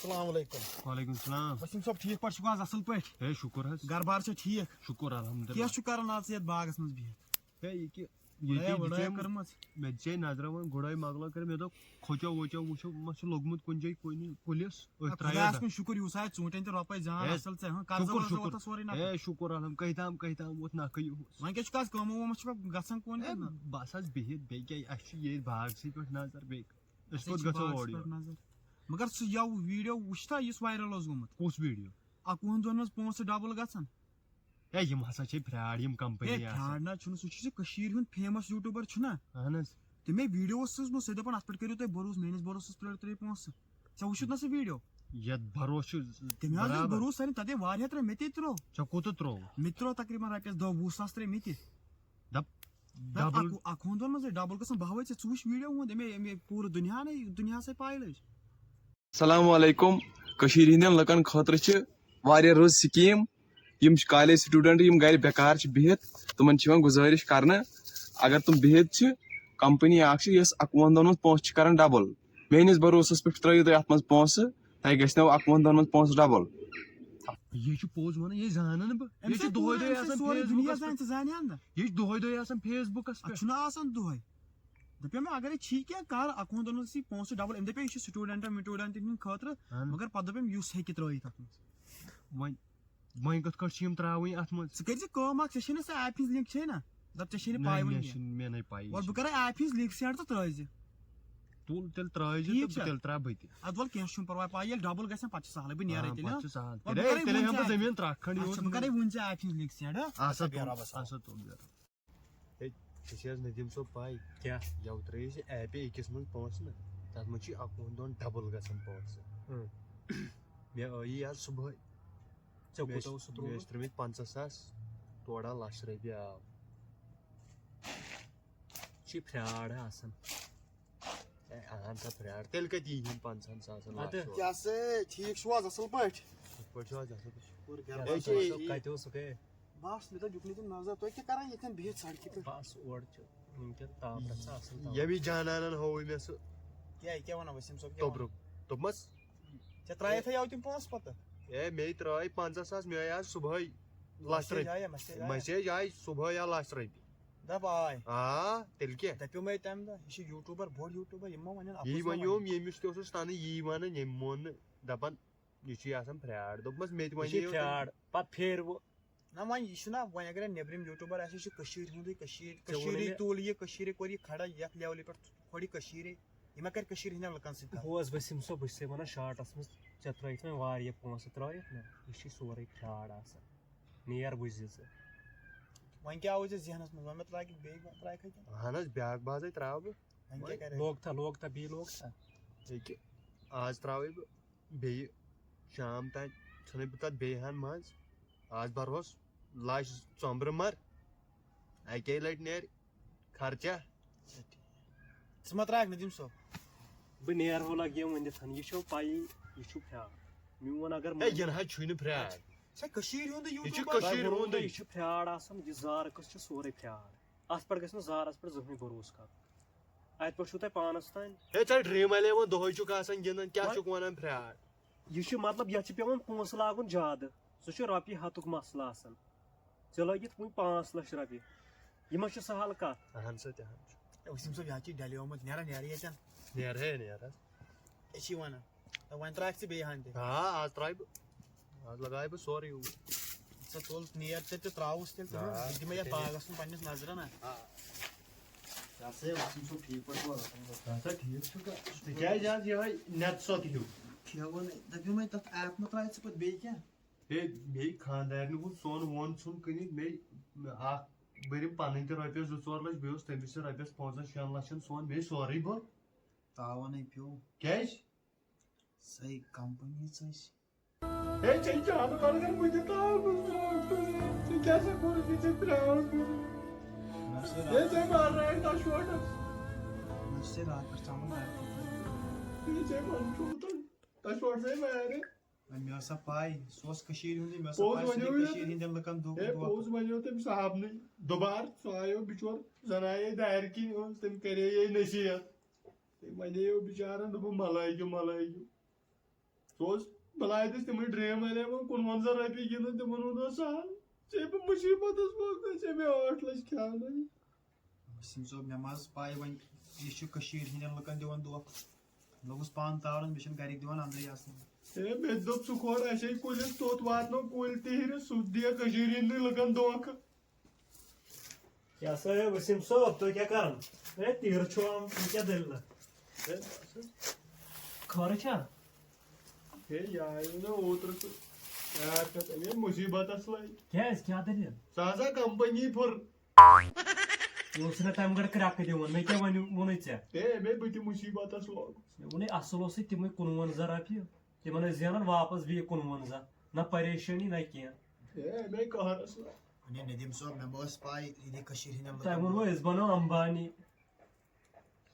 السلام علیکم. وعلیکم السلام. وسیم صٲب ٹھیک پٲٹھۍ چھُکھ حظ اصل پٲٹھۍ؟ ہے شکر حظ. گرٕ بار چھا ٹھیک؟ شکر الحمدللہ. کیٛاہ چھُ کران آز یتھ باغس منٛز بِہِتھ؟ ہے یہِ وڑٲے کٔرمٕژ؟ مےٚ دِژے نظرا وۄنۍ گُڈٲے مۄکلٲو کٔرِتھ مےٚ دوٚپ کھوٚچو ووٚچو وٕچھو ما چھُ لوٚگمُت کُنہِ جایہِ کُلِس أتھۍ ترٛایو. خۄدایس کُن شُکر یوٗس آے ژوٗنٛٹھٮ۪ن تہِ رۄپے جان اصل ژےٚ قرضہٕ ورضہٕ ووتھا سورُے نکھٕ؟ ہے شکر الحمد کٔہۍ تام ووت نکھٕ یِہُس. وۄنۍ کیٛاہ چھُکھ آز کٲمہ وٲمہ چھُکھ گژھان کُن کِنہٕ؟ بس حظ بِہِتھ بیٚیہِ کیٛاہ اَسہِ چھُ ییٚتہِ باغسٕے پٮ۪ٹھ نظر بیٚیہِ أسۍ کوٚت گژھو اورٕ یورٕ. مگر سُہ ویٖڈیو وٕچھتھا یُس وایرل اوس گوٚمُت؟ کُس ویٖڈیو؟ 51 دۄہن منٛز پونٛسہٕ ڈبل گژھان. ہے یِم ہسا چھِ فراڈ یِم کمپنی فراڈ نہ چھُنہٕ سُہ چھُ سُہ کٔشیٖرِ ہُنٛد فیمس یوٗٹیوٗبر چھُنہ. اہن حظ. تٔمۍ ویٖڈیو اوس سوٗزمُت سُہ دپان اتھ پٮ۪ٹھ کٔرِو تُہۍ بروسہٕ میٲنِس بروسس پٮ۪ٹھ ترٲیِو پونٛسہٕ. ژےٚ وٕچھُتھ نہ سُہ ویٖڈیو؟ یتھ بروسہٕ چھُ تٔمۍ حظ اوس بروسہٕ سارنٕے تتہِ واریاہ ترٛٲے مےٚ تہِ ترٛوو. ژےٚ کوٗتاہ ترٛوو؟ مےٚ تہِ ترٛوو تقریٖبن رۄپیس 10-20 ساس ترٛٲے مےٚ تہِ. ڈبل 51 دۄہن منٛز ڈبل گژھان. بہوے ژٕ وٕچھ ویٖڈیو ہُنٛد اَمے پوٗرٕ دُنیاہسٕے پاے لٔج. السلام علیکم. کٔشیٖرِ ہٕنٛدٮ۪ن لُکن خٲطرٕ چھِ واریاہ رٕژ سکیٖم. یِم چھِ کالیج سٹوٗڈنٹ یِم گرِ بیکار چھِ بِہِتھ تِمن چھِ یِوان گُزٲرِش کرنہٕ اگر تِم بِہِتھ چھِ کمپنی اکھ چھِ یۄس 51 دۄہن منٛز پونٛسہٕ چھِ کران ڈبل. میٲنِس بروسس پٮ۪ٹھ ترٲیِو تُہۍ اتھ منٛز پونٛسہٕ تۄہہِ گژھنو 51 دۄہن منٛز پونٛسہٕ ڈبل. یہِ چھُ پوٚز ونان یہِ زانن بہٕ. یہِ چھُ دۄہے آسان فیس بُکس پٮ۪ٹھ. چھُنہ آسان دۄہے. دپیو مےٚ اگرے چھی کینٛہہ کر 51 دۄہن منٛز پونٛسہٕ ڈبل. أمۍ دپیو یہِ چھُ سٹوٗڈنٹن وٹوٗڈنٹن ہٕنٛدِ خٲطرٕ مگر پتہٕ دوٚپم یُس ہیٚکہِ ترٲیِتھ اتھ منٛز. وۄنۍ کِتھ کٲٹھۍ چھِ یِم تراوٕنۍ اتھ منٛز؟ ژٕ کٔرۍ زِ کٲم اکھ ژےٚ چھے نہ سۄ ایپ ہِنٛز لِنک چھے نہ دپ ژےٚ چھے نہٕ پاے مےٚ نَے پاے. وۄلہٕ بہٕ کرے ایپ ہِنٛز لِنک سینڈ تہٕ ترٲے زِ. تُل تیٚلہِ ترٲے زِ تہٕ تیٚلہِ تراو بہٕ تہِ. ادٕ وَلہٕ کینٛہہ چھُنہٕ پرواے پاے ییٚلہِ ڈبل گژھِ پتہٕ چھُ سہلٕے بہٕ نیرے تیٚلہِ. تیٚلہِ ہٮ۪مہٕ بہٕ زٔمیٖن ترٛکھ کھنٛڈ بہٕ کرے وُنۍ ژےٚ ایپ ہِنٛز لِنک سینڈ. ژےٚ چھِ حظ ندیٖم صٲب پاے کیٛاہ یَوٕ ترٲیِو ژےٚ ایپہِ أکِس منٛز پونٛسہٕ نہ تتھ منٛز چھِ 51 دۄہن ڈبل گژھان پونٛسہٕ. مےٚ ٲیی آز صبحٲے مےٚ ٲسۍ ترٲمٕتۍ 50,000 تورٕ آو 1,00,000 رۄپیہِ آو. چھِ فراڈ آسان. اہن سا فراڈ. تیٚلہِ کتہِ یی یِم 50,000 کیٛاہ سا ٹھیٖک چھُو حظ اصل پٲٹھۍ؟ پٲٹھۍ چھُ حظ اصل کتہِ اوسُکھ؟ بس مےٚ دوٚپ دِیُکھ نہٕ تِم نظر. تُہۍ کیٛاہ کران ییٚتٮ۪ن بِہِتھ سڑکہِ پٮ۪ٹھ؟ بس اورٕ چھُ وٕنکٮ۪ن تاپھ اصل. ییٚمہِ جانانن ہووُے مےٚ سُہ کیٛاہ وَنان وسیٖم صٲب؟ توٚبرُک دوٚپمس ژےٚ ترٛایتھے یَوٕ تِم پونٛسہٕ پتہٕ؟ ہے مے ترٛٲے 50,000 مےٚ آیہِ آز صبحٲے 1,00,000 رۄپیہِ. مسیج آیہِ صبحٲے آو 1,00,000 رۄپیہِ. دپ آے تیٚلہِ کیٛاہ دپیو مےٚ تمہِ دۄہ یہِ چھُ یوٗٹیوٗبر بوٚڑ یوٗٹیوٗبر یِم ما ونن. یی ونیوم ییٚمِس تہِ اوسُس تنہٕ یی ونان ییٚمۍ مون نہٕ دپان یہِ چھُے آسان فراڈ. دوٚپمس مےٚ تہِ ونے پتہٕ پھیرٕ نہ وۄنۍ یہِ چھُنہ وۄنۍ اگرے نیبرِم یوٗٹیوٗبر آسہِ یہِ چھُ کٔشیٖرِ ہُنٛدُے کٔشیٖرے تُل یہِ کٔشیٖرے کوٚر یہِ کھڑا یتھ لیولہِ پٮ۪ٹھ کھوٚر یہِ کٔشیٖرے. یہِ ما کرِ کٔشیٖرِ ہٕنٛدٮ۪ن لُکن سۭتۍ. بوز وسیٖم صٲب بہٕ چھُسے ونان شاٹس منٛز ژےٚ ترٲیتھ وۄنۍ واریاہ پونٛسہٕ ترٲیتھ نہ یہِ چھُے سورُے فراڈ آسان. نیر بُزِ ژٕ. وۄنۍ کیٛاہ آوُے ژےٚ ذہنس منٛز وۄنۍ مہ ترٛاوکھ بیٚیہِ ترٛاوکھے کینٛہہ. اہن حظ بیاکھ بازے تراو بہٕ. لوگ بیٚیہِ لوگ تھا. ییٚکہِ آز تراوے بہٕ بیٚیہِ شام تانۍ ژھٕنَے بہٕ تتھ بیٚیہِ ہن منٛز. آز برہوس 1,00,000 ژوٚمبرٕ مر اکے لٹہِ نیرِ خرچہ. ژٕ ما ترٛاوکھ ندیٖم صٲب؟ بہٕ نیرہو لگہِ ؤنِتھ یہِ چھو پایی یہِ چھُ فراڈ. میون اگر یہِ نہ حظ چھُے نہٕ فراڈ. سۄ کٔشیٖرِ ہُنٛدُے یہِ چھُ یوٗٹیوٗبر. کٔشیٖرِ ہُنٛدُے. یہِ چھُ فراڈ آسان یہِ زارٕکٔس چھِ سورُے فراڈ. اتھ پٮ۪ٹھ گژھِ نہٕ زارس پٮ۪ٹھ زٕہٕنۍ بروسہٕ کرُن. اتہِ پٮ۪ٹھ چھُو تۄہہِ پانس تانۍ. ہے ژےٚ ڈریٖم 11 دۄہے چھُکھ آسان گِنٛدان کیٛاہ چھُکھ ونان فراڈ. یہِ چھُ مطلب یتھ چھِ پیٚوان پونٛسہٕ لاگُن زیادٕ. سُہ چھُ رۄپیہِ ہتُک مسلہٕ آسان. ژےٚ لٲگِتھ وُنہِ 5,00,000 رۄپیہِ. یہِ ما چھُ سہل کتھ. اہن سا تہِ چھُ. وسیٖم صٲب یہِ حظ چھُے ڈلیومُت نیرا نیرٕ ییٚتٮ۪ن. نیر حظ. أسۍ چھِ ونان وۄنۍ ترٛاوکھ ژٕ بیٚیہِ ہن تہِ. آز ترٛاوِ بہٕ آز لگایہِ بہٕ سورُے اوٗرۍ. ژٕ تُل نیر ژٕ تہِ ترٛاوُس تیٚلہِ بہٕ دِمے یتھ باغس کُن پننِس نظرن نہ. تِکیٛازِ آز یِہوے نیٚت سۄت ہیوٗ. دپیو مےٚ تتھ ایپ مہ ترٛایہِ ژٕ پتہٕ بیٚیہِ کینٛہہ. ہے بیٚیہِ خانٛدارنہِ ہُنٛد سۄن وۄن ژھُن کٕنِتھ مے اکھ بہٕ دِمہٕ پنٕنۍ تہِ رۄپیس 2-4 لچھ بیٚیہِ اوس تٔمِس تہِ رۄپیس 5-6 لچھن سۄن مے سورُے بوٚر. تاونے پیوٚو. کیٛازِ؟ سۄے کمپنی ژٔج. ہے ژےٚ جانہٕ بنگن بہٕ تہِ ترٛاوٕ ژٕ کیٛاہ سا کوٚرُتھ یہِ ژےٚ فراڈ کوٚرُتھ. ہے ژےٚ مارنایہِ تتھ شوٹس. مےٚ چھُ ژےٚ راتہٕ پٮ۪ٹھ ژامُت گرِ. ژےٚ ووٚن تتھ شوٹسے مارِ. مےٚ ٲس سا پاے سُہ اوس کٔشیٖرِ ہُنٛدُے. مےٚ ٲس سا پاے سُہ دی کٔشیٖرِ ہٕنٛدٮ۪ن لُکن ہے پوٚز ونیو تٔمۍ صاحبنٕے دُبارٕ سُہ آیو بِچور زن آیے دارِ کِنۍ اوس تٔمۍ کریے نصیحت. تٔمۍ ونیو بِچارن دوٚپُن مہ لٲگِو. بلائے تمہیں ڈریم والے 55 رۄپیہِ گِنٛدان تِمن ہُنٛد سہل ژےٚ بہٕ مُصیٖبتس منٛز ژےٚ مےٚ 8 لچھ کھیٛاونٲوۍ. وسیٖم صٲب مےٚ ما حظ پاے وۄنۍ یہِ چھُ کٔشیٖرِ ہٕنٛدٮ۪ن لُکن دِوان دھوکہٕ لوٚگُس پانہٕ تارُن مےٚ چھِنہٕ گرِکۍ دِوان اندرٕے اژنہٕ. مےٚ تہِ دوٚپ ژٕ کھور اَسے کُلِس توٚت واتنو کُلۍ تِہرِ سُہ دِیا کٔشیٖرِ ہٕنٛدۍ لُکن دھوکہٕ. کیٛاہ سا وسیٖم صٲب تُہۍ کیٛاہ کران ہے تیٖرٕ چھُ آمُت کیٛاہ دٔلیٖلہ خٲرٕے چھا ہے یہِ آیہِ نہٕ اوترٕ سُہ أمۍ مُصیٖبتس لٔگۍ کیٛازِ کیٛاہ دٔلیٖل سۄ ہسا کمپنی پھٕر. یہِ اوسُے نہ تمہِ گۄڈٕ کرٛٮ۪کہٕ دِوان مےٚ کیٛاہ ووٚنُے ژےٚ ہے مےٚ بہٕ تہِ مُصیٖبتس لوٚگُس. مےٚ ووٚنُے اصل اوسُے تِمے 55 رۄپیہِ تِمن ٲسۍ زینان واپس بیٚیہِ 55 نہ پریشٲنی نہ کینٛہہ. ہے مےٚ قہرس لوٚگ. وۄنۍ ندیٖم صٲب مےٚ ما ٲس پاے یہِ دی کٔشیٖرِ ہٕنٛدٮ۪ن تۄہہِ لُکن ووٚنوٕ أسۍ بنو امبانی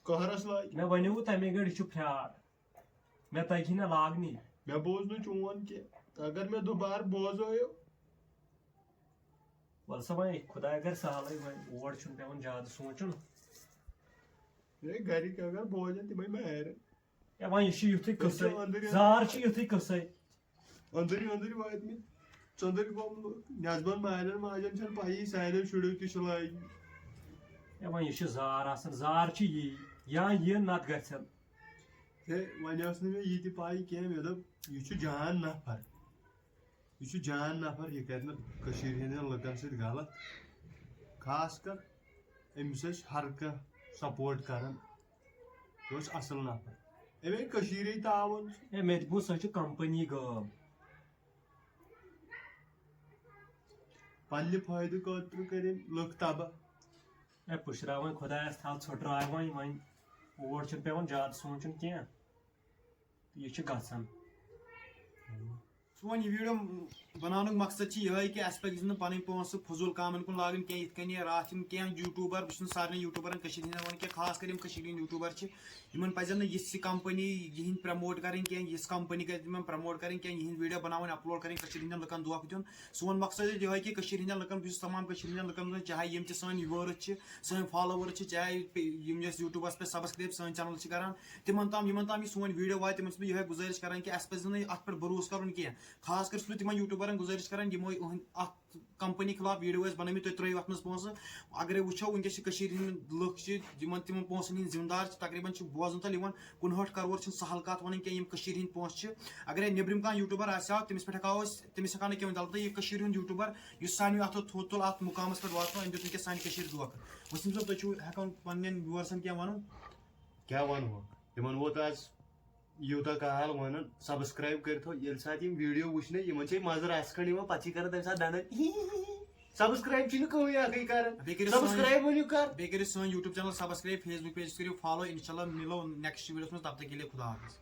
قہرس لٲگۍ. مےٚ وَنیوٕ تَمے گٲڑۍ یہِ چھُ فراڈ مےٚ تگہِ نہٕ لاگنی. مےٚ بوز نہٕ چون کینٛہہ اگر مےٚ دُبارٕ بوزٲیو. وَلہٕ سا وۄنۍ خۄداے کَرِ سہلٕے وۄنۍ اور چھُنہٕ پیٚوان زیادٕ سونٛچُن. ہے گرِکۍ اگر بوزن تِمے مارن. ہے وۄنۍ یہِ چھُ یُتھُے قٕصے زار چھُ یُتھُے قٕصے. أنٛدٕرۍ أنٛدٕرۍ وٲتۍمٕتۍ ژٔنٛدٕرۍ گوٚمُت نٮ۪صبن مالٮ۪ن ماجٮ۪ن چھنہٕ پَیی سانیو شُرٮ۪و تہِ چھِ لٲگۍ. ہے وۄنۍ یہِ چھُ زار آسان زار چھُ یی یا یہِ نتہٕ گژھن. ہے وۄنۍ ٲس نہٕ مےٚ یہِ تہِ پاے کینٛہہ مےٚ دوٚپ یہِ چھُ جان نفر یہِ چھُ جان نفر یہِ کرِ نہٕ کٔشیٖرِ ہٕنٛدٮ۪ن لُکن سۭتۍ غلط خاص کر أمِس ٲسۍ ہر کانٛہہ سپورٹ کران یہِ اوس اصل نفر أمۍ کٔشیٖرے تاوُن. ہے مےٚ تہِ بوٗز سۄ چھِ کمپنی غٲب. پننہِ فٲیدٕ خٲطرٕ کٔرۍ أمۍ لُکھ تباہ. ہے پُشراو وۄنۍ خۄدایس تھاو ژھٔٹراے وۄنۍ اور چھُنہٕ پیٚوان زیادٕ سونٛچُن کینٛہہ یہِ چھُ گژھان. سون یہِ ویٖڈیو بناونُک مقصد چھُ یِہوے کہِ اَسہِ پَزِ نہٕ پَنٕنۍ پونٛسہٕ فضوٗل کامٮ۪ن کُن لاگٕنۍ کینٛہہ یِتھ کٔنۍ راتھ یِم کینٛہہ یوٗٹیوٗبر بہٕ چھُس نہٕ سارنٕے یوٗٹیوٗبرن کٔشیٖرِ ہٕنٛدٮ۪ن وَنان کینٛہہ خاص کر یِم کٔشیٖرِ ہٕنٛدۍ یوٗٹیوٗبر چھِ یِمن پَزن نہٕ یِژھ کمپنی یِہنٛدۍ پرموٹ کرٕنۍ کینٛہہ یِژھ کمپنی گژھِ یِمن پرموٹ کرٕنۍ کینٛہہ یِہنٛدۍ ویٖڈیو بناوٕنۍ اپلوڈ کرٕنۍ کٔشیٖرِ ہٕنٛدٮ۪ن لُکن دھوکہٕ دیُن. سون مقصد چھُ یِہوے کہِ کٔشیٖرِ ہٕنٛدٮ۪ن لُکن بہٕ چھُس تمام کٔشیٖرِ ہٕنٛدٮ۪ن لُکن منٛز چاہے یِم تہِ سٲنۍ وِوٲرٕس چھِ سٲنۍ فالوورٕس چھِ چاہے یِم یۄس یوٗٹیوٗبس پٮ۪ٹھ سبسکرایب سٲنۍ چینل چھِ کران یِمن تام یہِ سون ویٖڈیو واتہِ تِمن چھُس بہٕ یِہوے گُزٲرِش کران کہِ اَسہِ پَزِ نہٕ اَتھ پٮ۪ٹھ بروسہٕ کرُن کینٛہہ خاص کر چھُس بہٕ تِمن یوٗٹیوٗبرن گُزٲرِش کران یِمو اَتھ کمپنی خلاف ویٖڈیو ٲسۍ بنٲومٕتۍ تُہۍ ترٲیِو اَتھ منٛز پونٛسہٕ. اگرے وٕچھو وٕنکیٚس چھِ کٔشیٖرِ ہٕنٛدۍ لُکھ چھِ یِمن تِمن پونٛسن ہٕنٛدۍ ذِمہٕ دار چھِ تقریٖبن چھِ بوزنہٕ تل یِوان 61 کرور چھِنہٕ سہل کتھ وَنٕنۍ کینٛہہ یِم کٔشیٖرِ ہٕنٛدۍ پونٛسہٕ چھِ. اگرے نیبرِم کانٛہہ یوٗٹیوٗبر آسہِ ہا تٔمِس پٮ۪ٹھ ہٮ۪کو أسۍ تٔمِس ہٮ۪کو نہٕ کینٛہہ ؤنِتھ البتہ یہِ کٔشیٖرِ ہُنٛد یوٗٹیوٗبر یُس سانیو اَتھو تھوٚد تُل اَتھ مُقامس پٮ۪ٹھ واتنو أمۍ دیُت وٕنکیٚس سانہِ کٔشیٖرِ دھوکہٕ. وسیٖم صٲب تُہۍ چھِو ہٮ۪کان پننٮ۪ن ویوٲرسن کینٛہہ وَنُن. کیٛاہ وَنہو تِمن ووت آز یوٗتاہ کال وَنان سبسکرایب کٔرتو ییٚلہِ ساتہٕ یِم ویٖڈیو وٕچھنہِ یِمن چھے مزٕ رَژھ کھنٛڈ یِوان پتہٕ چھِ کران تَمہِ ساتہٕ دنٛدن سبسکرایب چھِنہٕ کٕہٕنۍ اکھٕے کران. سبسکرایب ؤنِو کر. بیٚیہِ کٔرِو سٲنۍ YouTube channel subscribe Facebook page کٔرِو فالو انشاء اللہ مِلو نیکسٹ ویٖڈیوس منٛز تب تک کے لیے خدا حافظ.